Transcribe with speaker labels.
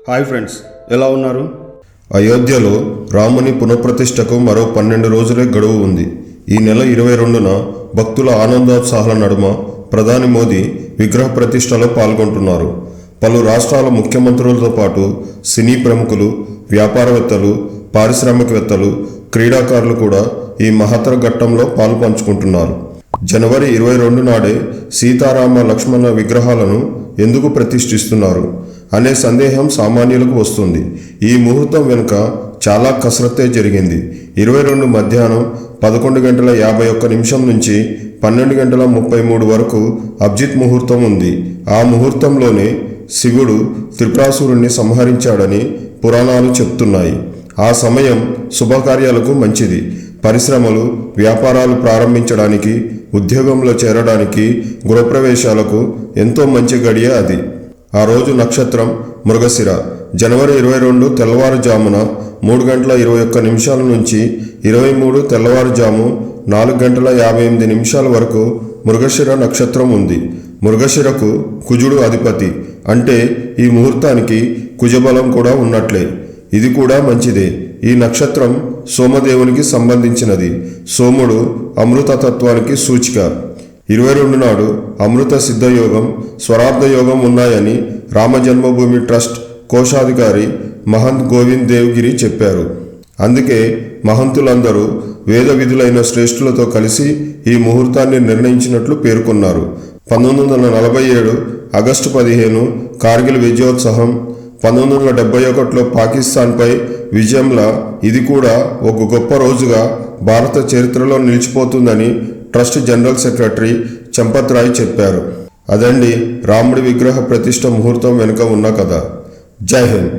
Speaker 1: Hi friends, ఎలా ఉన్నారు? అయోధ్యలో రాముని పునఃప్రతిష్టకు మరో 12 రోజులే గడువు ఉంది. ఈ నెల 22న భక్తుల ఆనందోత్సాహాల నడుమ ప్రధాని మోదీ విగ్రహ ప్రతిష్టలో పాల్గొంటున్నారు. పలు రాష్ట్రాల ముఖ్యమంత్రులతో పాటు సినీ ప్రముఖులు, వ్యాపారవేత్తలు, పారిశ్రామికవేత్తలు, క్రీడాకారులు కూడా ఈ మహత్తర ఘట్టంలో పాలుపంచుకుంటున్నారు. జనవరి 22 నాడే సీతారామ లక్ష్మణ విగ్రహాలను ఎందుకు ప్రతిష్ఠిస్తున్నారు అనే సందేహం సామాన్యులకు వస్తుంది. ఈ ముహూర్తం వెనుక చాలా కసరత్తే జరిగింది. 22 మధ్యాహ్నం 11:51 నుంచి 12:33 వరకు అభిజిత్ ముహూర్తం ఉంది. ఆ ముహూర్తంలోనే శివుడు త్రిపురాసురుణ్ణి సంహరించాడని పురాణాలు చెప్తున్నాయి. ఆ సమయం శుభకార్యాలకు మంచిది. పరిశ్రమలు, వ్యాపారాలు ప్రారంభించడానికి, ఉద్యోగంలో చేరడానికి, గృహప్రవేశాలకు ఎంతో మంచి గడియ అది. ఆ రోజు నక్షత్రం మృగశిర. జనవరి 22 తెల్లవారుజామున 3:21 నుంచి 23 తెల్లవారుజాము 4:58 వరకు మృగశిర నక్షత్రం ఉంది. మృగశిరకు కుజుడు అధిపతి. అంటే ఈ ముహూర్తానికి కుజబలం కూడా ఉన్నట్లే. ఇది కూడా మంచిదే. ఈ నక్షత్రం సోమదేవునికి సంబంధించినది. సోముడు అమృతతత్వానికి సూచిక. 22 నాడు అమృత సిద్ధయోగం, స్వరాబ్ద యోగం ఉన్నాయని రామజన్మభూమి ట్రస్ట్ కోశాధికారి మహంత్ గోవింద్ దేవ్గిరి చెప్పారు. అందుకే మహంతులందరూ వేద విధులైన శ్రేష్ఠులతో కలిసి ఈ ముహూర్తాన్ని నిర్ణయించినట్లు పేర్కొన్నారు. 1947 ఆగస్టు 15 కార్గిల్ విజయోత్సవం, 1971లో పాకిస్తాన్పై విజయంలా ఇది కూడా ఒక గొప్ప రోజుగా భారత చరిత్రలో నిలిచిపోతుందని trust general secretary Champat Rai చెప్పారు. అదండి రాముడి విగ్రహ ప్రతిష్ఠ ముహూర్తం వెనుక ఉన్న కథ. జై హింద్.